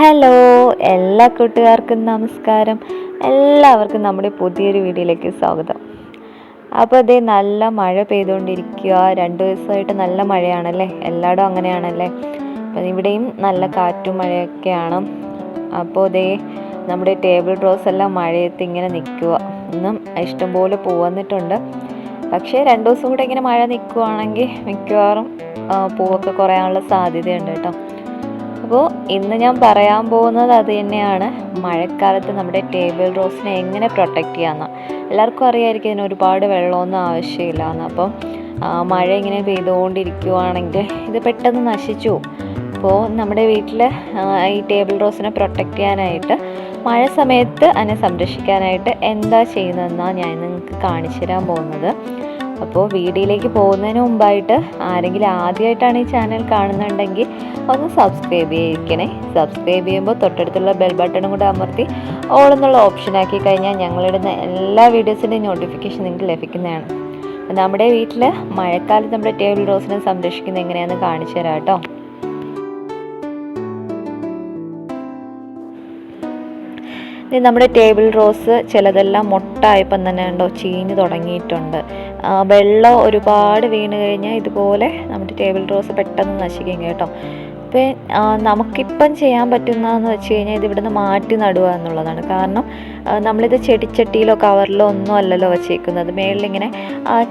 Hello, എല്ലാ കൂട്ടുകാർക്കും നമസ്കാരം. എല്ലാവർക്കും നമ്മുടെ പുതിയൊരു വീഡിയോയിലേക്ക് സ്വാഗതം. അപ്പോൾ അതേ നല്ല മഴ പെയ്തുകൊണ്ടിരിക്കുക. 2 ദിവസമായിട്ട് നല്ല മഴയാണല്ലേ, എല്ലായിടും അങ്ങനെയാണല്ലേ. അപ്പം ഇവിടെയും നല്ല കാറ്റും മഴയൊക്കെയാണ്. അപ്പോൾ അതേ നമ്മുടെ ടേബിൾ റോസ് എല്ലാം മഴയത്ത് ഇങ്ങനെ നിൽക്കുക. ഇന്നും ഇഷ്ടംപോലെ പൂ വന്നിട്ടുണ്ട്. പക്ഷേ 2 ദിവസം കൂടെ ഇങ്ങനെ മഴ നിൽക്കുകയാണെങ്കിൽ മിക്കവാറും പൂവൊക്കെ കുറയാനുള്ള സാധ്യതയുണ്ട് കേട്ടോ. അപ്പോൾ ഇന്ന് ഞാൻ പറയാൻ പോകുന്നത് അത് തന്നെയാണ്, മഴക്കാലത്ത് നമ്മുടെ ടേബിൾ റോസിനെ എങ്ങനെ പ്രൊട്ടക്റ്റ് ചെയ്യാമെന്ന്. എല്ലാവർക്കും അറിയാമായിരിക്കും ഇതിന് ഒരുപാട് വെള്ളമൊന്നും ആവശ്യമില്ല എന്ന്. അപ്പം മഴ ഇങ്ങനെ പെയ്തുകൊണ്ടിരിക്കുകയാണെങ്കിൽ ഇത് പെട്ടെന്ന് നശിച്ചു പോകും. അപ്പോൾ നമ്മുടെ വീട്ടിൽ ഈ ടേബിൾ റോസിനെ പ്രൊട്ടക്റ്റ് ചെയ്യാനായിട്ട്, മഴ സമയത്ത് അതിനെ സംരക്ഷിക്കാനായിട്ട് എന്താ ചെയ്യുന്നതെന്നാണ് ഞാൻ നിങ്ങൾക്ക് കാണിച്ചു തരാൻ പോകുന്നത്. അപ്പോൾ വീഡിയോയിലേക്ക് പോകുന്നതിന് മുമ്പായിട്ട് ആരെങ്കിലും ആദ്യമായിട്ടാണ് ഈ ചാനൽ കാണുന്നുണ്ടെങ്കിൽ ഒന്ന് സബ്സ്ക്രൈബ് ചെയ്യിക്കണേ. സബ്സ്ക്രൈബ് ചെയ്യുമ്പോൾ തൊട്ടടുത്തുള്ള ബെൽ ബട്ടണും കൂടെ അമർത്തി ഓൾ എന്നുള്ള ഓപ്ഷൻ ആക്കി കഴിഞ്ഞാൽ ഞങ്ങളിടുന്ന എല്ലാ വീഡിയോസിൻ്റെയും നോട്ടിഫിക്കേഷൻ നിങ്ങൾക്ക് ലഭിക്കുന്നതാണ്. നമ്മുടെ വീട്ടിൽ മഴക്കാലത്ത് നമ്മുടെ ടേബിൾ റോസിനെ സംരക്ഷിക്കുന്നത് എങ്ങനെയാണെന്ന് കാണിച്ചു തരാം കേട്ടോ. നമ്മുടെ ടേബിൾ റോസ് ചിലതെല്ലാം മൊട്ടായപ്പം തന്നെ ഉണ്ടോ ചീഞ്ഞ് തുടങ്ങിയിട്ടുണ്ട്. വെള്ളം ഒരുപാട് വീണ് കഴിഞ്ഞാൽ ഇതുപോലെ നമ്മുടെ ടേബിൾ റോസ് പെട്ടെന്ന് നശിക്കും കേട്ടോ. അപ്പോൾ നമുക്കിപ്പം ചെയ്യാൻ പറ്റുന്നതെന്ന് വെച്ച് കഴിഞ്ഞാൽ ഇത് ഇവിടുന്ന് മാറ്റി നടുക എന്നുള്ളതാണ്. കാരണം നമ്മളിത് ചെടിച്ചട്ടിയിലോ കവറിലോ ഒന്നും അല്ലല്ലോ വച്ചേക്കുന്നത്, മേളിലിങ്ങനെ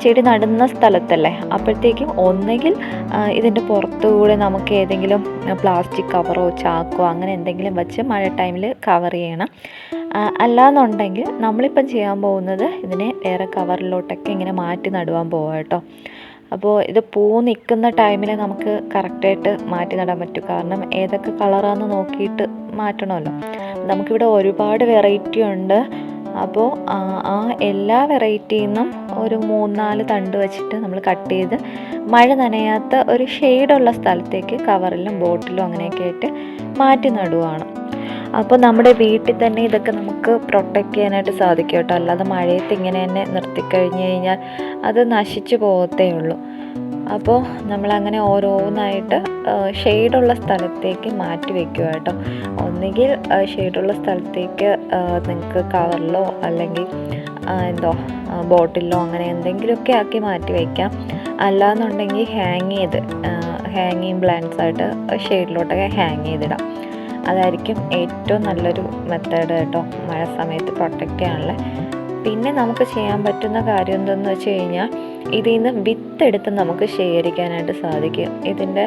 ചെടി നടുന്ന സ്ഥലത്തല്ലേ. അപ്പോഴത്തേക്കും ഒന്നുകിൽ ഇതിൻ്റെ പുറത്തുകൂടെ നമുക്ക് ഏതെങ്കിലും പ്ലാസ്റ്റിക് കവറോ ചാക്കോ അങ്ങനെ എന്തെങ്കിലും വെച്ച് മഴ ടൈമിൽ കവർ ചെയ്യണം. അല്ലാന്നുണ്ടെങ്കിൽ നമ്മളിപ്പം ചെയ്യാൻ പോകുന്നത് ഇതിനെ വേറെ കവറിലോട്ടൊക്കെ ഇങ്ങനെ മാറ്റി നടുവാൻ പോവാം കേട്ടോ. അപ്പോൾ ഇത് പൂ നിൽക്കുന്ന ടൈമിൽ നമുക്ക് കറക്റ്റായിട്ട് മാറ്റി നടാൻ പറ്റും. കാരണം ഏതൊക്കെ കളറാണെന്ന് നോക്കിയിട്ട് മാറ്റണമല്ലോ. നമുക്കിവിടെ ഒരുപാട് വെറൈറ്റി ഉണ്ട്. അപ്പോൾ ആ എല്ലാ വെറൈറ്റിയിൽ നിന്നും ഒരു 3-4 തണ്ട് വെച്ചിട്ട് നമ്മൾ കട്ട് ചെയ്ത് മഴ നനയാത്ത ഒരു ഷെയ്ഡുള്ള സ്ഥലത്തേക്ക് കവറിലും ബോട്ടിലും അങ്ങനെയൊക്കെ ആയിട്ട് മാറ്റി നടുവാണ്. അപ്പോൾ നമ്മുടെ വീട്ടിൽ തന്നെ ഇതൊക്കെ നമുക്ക് പ്രൊട്ടക്റ്റ് ചെയ്യാനായിട്ട് സാധിക്കും കേട്ടോ. അല്ലാതെ മഴയത്ത് ഇങ്ങനെ തന്നെ നിർത്തിക്കഴിഞ്ഞ് കഴിഞ്ഞാൽ അത് നശിച്ചു പോകത്തേ ഉള്ളൂ. അപ്പോൾ നമ്മളങ്ങനെ ഓരോന്നായിട്ട് ഷെയ്ഡുള്ള സ്ഥലത്തേക്ക് മാറ്റി വയ്ക്കുക കേട്ടോ. ഒന്നുകിൽ ഷെയ്ഡുള്ള സ്ഥലത്തേക്ക് നിങ്ങൾക്ക് കവറിലോ അല്ലെങ്കിൽ ബോട്ടിലോ അങ്ങനെ എന്തെങ്കിലുമൊക്കെ ആക്കി മാറ്റി വയ്ക്കാം. അല്ലാന്നുണ്ടെങ്കിൽ ഹാങ്ങിങ് പ്ലാന്റ്സ് ആയിട്ട് ഷെയ്ഡിലോട്ടൊക്കെ ഹാങ് ചെയ്തിടാം. അതായിരിക്കും ഏറ്റവും നല്ലൊരു മെത്തേഡ് കേട്ടോ, മഴ സമയത്ത് പ്രൊട്ടക്റ്റ് ചെയ്യാനുള്ള. പിന്നെ നമുക്ക് ചെയ്യാൻ പറ്റുന്ന കാര്യം എന്തെന്ന് വെച്ച് കഴിഞ്ഞാൽ, ഇതിൽ നിന്ന് വിത്ത് എടുത്ത് നമുക്ക് ശേഖരിക്കാനായിട്ട് സാധിക്കും. ഇതിൻ്റെ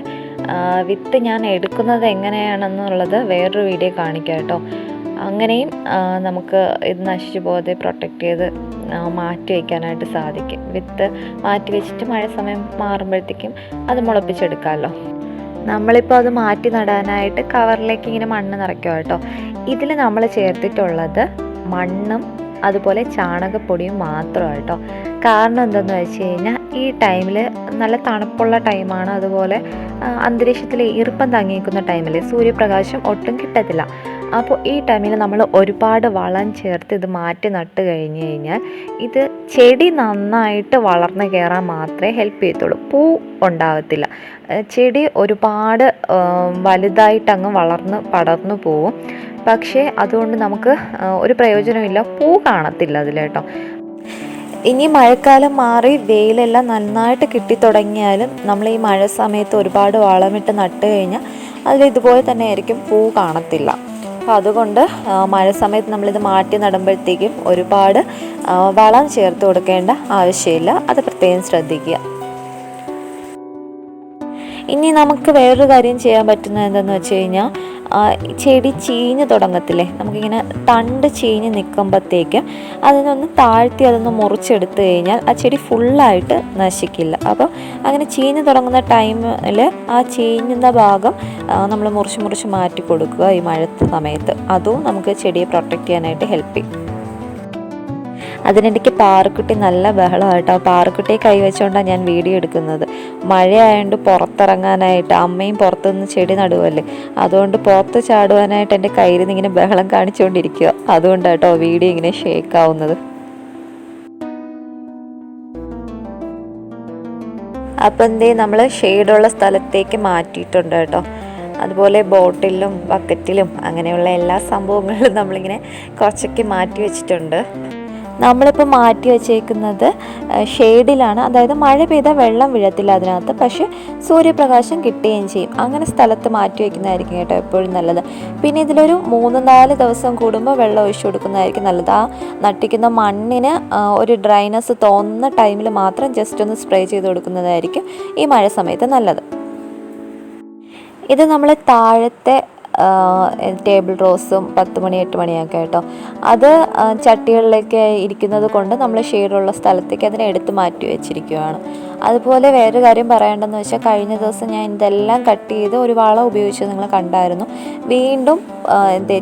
വിത്ത് ഞാൻ എടുക്കുന്നത് എങ്ങനെയാണെന്നുള്ളത് വേറൊരു വീഡിയോ കാണിക്കാം കേട്ടോ. അങ്ങനെയും നമുക്ക് ഇത് നശിച്ചു പോകാതെ പ്രൊട്ടക്റ്റ് ചെയ്ത് മാറ്റി വയ്ക്കാനായിട്ട് സാധിക്കും. വിത്ത് മാറ്റി വെച്ചിട്ട് മഴ സമയം മാറുമ്പോഴത്തേക്കും അത് മുളപ്പിച്ചെടുക്കാമല്ലോ. നമ്മളിപ്പോൾ അത് മാറ്റി നടാനായിട്ട് കവറിലേക്ക് ഇങ്ങനെ മണ്ണ് നിറയ്ക്കുക കേട്ടോ. ഇതിൽ നമ്മൾ ചേർത്തിട്ടുള്ളത് മണ്ണും അതുപോലെ ചാണകപ്പൊടിയും മാത്രമാണ് കേട്ടോ. കാരണം എന്തെന്ന് വെച്ച് കഴിഞ്ഞാൽ ഈ ടൈമിൽ നല്ല തണുപ്പുള്ള ടൈമാണ്. അതുപോലെ അന്തരീക്ഷത്തിൽ ഈർപ്പം തങ്ങിയിരിക്കുന്ന ടൈമിൽ സൂര്യപ്രകാശം ഒട്ടും കിട്ടത്തില്ല. അപ്പോൾ ഈ ടൈമിൽ നമ്മൾ ഒരുപാട് വളം ചേർത്ത് ഇത് മാറ്റി നട്ട് കഴിഞ്ഞ് കഴിഞ്ഞാൽ ഇത് ചെടി നന്നായിട്ട് വളർന്ന് കയറാൻ മാത്രമേ ഹെൽപ്പ് ചെയ്യത്തുള്ളൂ. പൂ ഉണ്ടാകത്തില്ല. ചെടി ഒരുപാട് വലുതായിട്ട് അങ്ങ് വളർന്ന് പടർന്നു പോവും. പക്ഷേ അതുകൊണ്ട് നമുക്ക് ഒരു പ്രയോജനമില്ല, പൂ കാണത്തില്ല അതിൽ കേട്ടോ. ഇനി മഴക്കാലം മാറി വെയിലെല്ലാം നന്നായിട്ട് കിട്ടിത്തുടങ്ങിയാലും നമ്മൾ ഈ മഴ സമയത്ത് ഒരുപാട് വളമിട്ട് നട്ട് കഴിഞ്ഞാൽ അതിൽ ഇതുപോലെ തന്നെ ആയിരിക്കും, പൂ കാണത്തില്ല. അപ്പോൾ അതുകൊണ്ട് മഴ സമയത്ത് നമ്മളിത് മാറ്റി നടുമ്പോഴത്തേക്കും ഒരുപാട് വളം ചേർത്ത് കൊടുക്കേണ്ട ആവശ്യമില്ല. അത് പ്രത്യേകം ശ്രദ്ധിക്കുക. ഇനി നമുക്ക് വേറൊരു കാര്യം ചെയ്യാൻ പറ്റുന്നത് എന്തെന്ന് വെച്ച് കഴിഞ്ഞാൽ, ചെടി ചീഞ്ഞ് തുടങ്ങത്തില്ലേ, നമുക്കിങ്ങനെ തണ്ട് ചീഞ്ഞ് നിൽക്കുമ്പോഴത്തേക്കും അതിനൊന്ന് താഴ്ത്തി അതൊന്ന് മുറിച്ചെടുത്ത് കഴിഞ്ഞാൽ ആ ചെടി ഫുള്ളായിട്ട് നശിക്കില്ല. അപ്പോൾ അങ്ങനെ ചീഞ്ഞ് തുടങ്ങുന്ന ടൈമിൽ ആ ചീഞ്ഞുന്ന ഭാഗം നമ്മൾ മുറിച്ച് മാറ്റി കൊടുക്കുക ഈ മഴത്തെ സമയത്ത്. അതും നമുക്ക് ചെടിയെ പ്രൊട്ടക്റ്റ് ചെയ്യാനായിട്ട് ഹെൽപ്പ് ചെയ്യും. അതിനിടയ്ക്ക് പാറക്കുട്ടി നല്ല ബഹളമായിട്ടോ. പാറക്കുട്ടിയെ കൈവച്ചുകൊണ്ടാണ് ഞാൻ വീഡിയോ എടുക്കുന്നത്. മഴയായതുകൊണ്ട് പുറത്തിറങ്ങാനായിട്ട്, അമ്മയും പുറത്തുനിന്ന് ചെടി നടുവല്ലേ, അതുകൊണ്ട് പുറത്ത് ചാടുവാനായിട്ട് എൻ്റെ കയ്യിൽ നിന്ന് ഇങ്ങനെ ബഹളം കാണിച്ചുകൊണ്ടിരിക്കുക. അതുകൊണ്ടാട്ടോ വീഡിയോ ഇങ്ങനെ ഷേക്ക് ആവുന്നത്. അപ്പം നമ്മൾ ഷെയ്ഡുള്ള സ്ഥലത്തേക്ക് മാറ്റിയിട്ടുണ്ട് കേട്ടോ. അതുപോലെ ബോട്ടിലും ബക്കറ്റിലും അങ്ങനെയുള്ള എല്ലാ സംഭവങ്ങളിലും നമ്മളിങ്ങനെ കുറച്ചൊക്കെ മാറ്റി വെച്ചിട്ടുണ്ട്. നമ്മളിപ്പോൾ മാറ്റി വെച്ചേക്കുന്നത് ഷെയ്ഡിലാണ്, അതായത് മഴ പെയ്താൽ വെള്ളം വീഴത്തില്ല അതിനകത്ത്, പക്ഷേ സൂര്യപ്രകാശം കിട്ടുകയും ചെയ്യും. അങ്ങനെ സ്ഥലത്ത് മാറ്റി വയ്ക്കുന്നതായിരിക്കും കേട്ടോ എപ്പോഴും നല്ലത്. പിന്നെ ഇതിലൊരു 3-4 ദിവസം കൂടുമ്പോൾ വെള്ളം ഒഴിച്ചു കൊടുക്കുന്നതായിരിക്കും നല്ലത്. ആ നട്ടിക്കുന്ന മണ്ണിന് ഒരു ഡ്രൈനെസ് തോന്നുന്ന ടൈമിൽ മാത്രം ജസ്റ്റ് ഒന്ന് സ്പ്രേ ചെയ്ത് കൊടുക്കുന്നതായിരിക്കും ഈ മഴ സമയത്ത് നല്ലത്. ഇത് നമ്മൾ താഴത്തെ ടേബിൾ റോസും 10 മണി 8 മണിയൊക്കെ കേട്ടോ, അത് ചട്ടികളിലേക്ക് ഇരിക്കുന്നത് കൊണ്ട് നമ്മൾ ഷെയ്ഡുള്ള സ്ഥലത്തേക്ക് അതിനെ എടുത്ത് മാറ്റി വെച്ചിരിക്കുകയാണ്. അതുപോലെ വേറൊരു കാര്യം പറയേണ്ടതെന്ന് വെച്ചാൽ, കഴിഞ്ഞ ദിവസം ഞാൻ ഇതെല്ലാം കട്ട് ചെയ്ത് ഒരു വളം ഉപയോഗിച്ച് നിങ്ങൾ കണ്ടായിരുന്നു. വീണ്ടും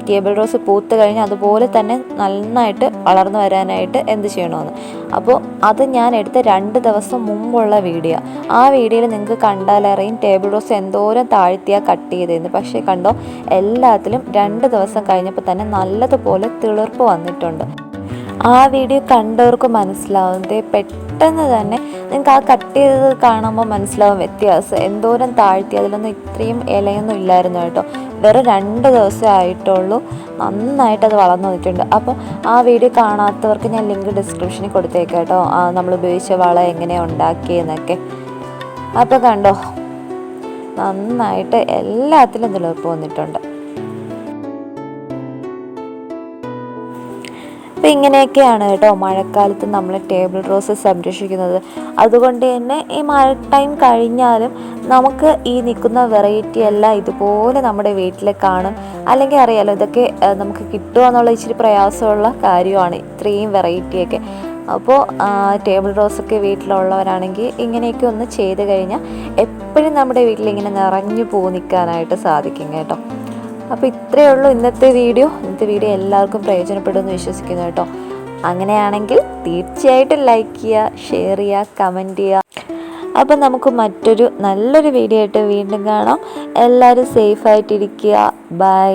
ടേബിൾ റോസ് പൂത്ത് കഴിഞ്ഞ് അതുപോലെ തന്നെ നന്നായിട്ട് വളർന്നു വരാനായിട്ട് എന്ത് ചെയ്യണമെന്ന്, അപ്പോൾ അത് ഞാൻ എടുത്ത 2 ദിവസം മുമ്പുള്ള വീഡിയോ. ആ വീഡിയോയിൽ നിങ്ങൾക്ക് കണ്ടാലറിയും ടേബിൾ റോസ് എന്തോരം താഴ്ത്തിയാണ് കട്ട് ചെയ്തതെന്ന്. പക്ഷേ കണ്ടോ, എല്ലാത്തിലും 2 ദിവസം കഴിഞ്ഞപ്പോൾ തന്നെ നല്ലതുപോലെ തിളിർപ്പ് വന്നിട്ടുണ്ട്. ആ വീഡിയോ കണ്ടവർക്ക് മനസ്സിലാവും, പെട്ടെന്ന് തന്നെ നിങ്ങൾക്ക് ആ കട്ട് ചെയ്തത് കാണുമ്പോൾ മനസ്സിലാവും വ്യത്യാസം, എന്തോരം താഴ്ത്തി. അതിലൊന്നും ഇത്രയും ഇലയൊന്നും ഇല്ലായിരുന്നു കേട്ടോ, വെറും 2 ദിവസമേ ആയിട്ടുള്ളൂ. നന്നായിട്ട് അത് വളർന്നു വന്നിട്ടുണ്ട്. അപ്പോൾ ആ വീഡിയോ കാണാത്തവർക്ക് ഞാൻ ലിങ്ക് ഡിസ്ക്രിപ്ഷനിൽ കൊടുത്തേക്കാം കേട്ടോ, നമ്മൾ ഉപയോഗിച്ച വളം എങ്ങനെയാണ് ഉണ്ടാക്കിയെന്നൊക്കെ. അപ്പോൾ കണ്ടോ, നന്നായിട്ട് എല്ലാത്തിലും തിളിർപ്പ് വന്നിട്ടുണ്ട്. അപ്പോൾ ഇങ്ങനെയൊക്കെയാണ് കേട്ടോ മഴക്കാലത്ത് നമ്മൾ ടേബിൾ റോസ് സംരക്ഷിക്കുന്നത്. അതുകൊണ്ട് തന്നെ ഈ മഴ ടൈം കഴിഞ്ഞാലും നമുക്ക് ഈ നിൽക്കുന്ന വെറൈറ്റി എല്ലാം ഇതുപോലെ നമ്മുടെ വീട്ടിൽ കാണും. അല്ലെങ്കിൽ അറിയാലോ, ഇതൊക്കെ നമുക്ക് കിട്ടുക എന്നുള്ള ഇച്ചിരി പ്രയാസമുള്ള കാര്യമാണ്, ഇത്രയും വെറൈറ്റിയൊക്കെ. അപ്പോൾ ടേബിൾ റോസൊക്കെ വീട്ടിലുള്ളവരാണെങ്കിൽ ഇങ്ങനെയൊക്കെ ഒന്ന് ചെയ്ത് കഴിഞ്ഞാൽ എപ്പോഴും നമ്മുടെ വീട്ടിലിങ്ങനെ നിറഞ്ഞു പൂ നിൽക്കാനായിട്ട് സാധിക്കും കേട്ടോ. അപ്പോൾ ഇത്രയേ ഉള്ളൂ ഇന്നത്തെ വീഡിയോ എല്ലാവർക്കും പ്രയോജനപ്പെടുമെന്ന് വിശ്വസിക്കുന്നു കേട്ടോ. അങ്ങനെയാണെങ്കിൽ തീർച്ചയായിട്ടും ലൈക്ക് ചെയ്യുക, ഷെയർ ചെയ്യുക, കമൻറ്റ് ചെയ്യുക. അപ്പോൾ നമുക്ക് മറ്റൊരു നല്ലൊരു വീഡിയോ ആയിട്ട് വീണ്ടും കാണാം. എല്ലാവരും സേഫായിട്ടിരിക്കുക. ബൈ.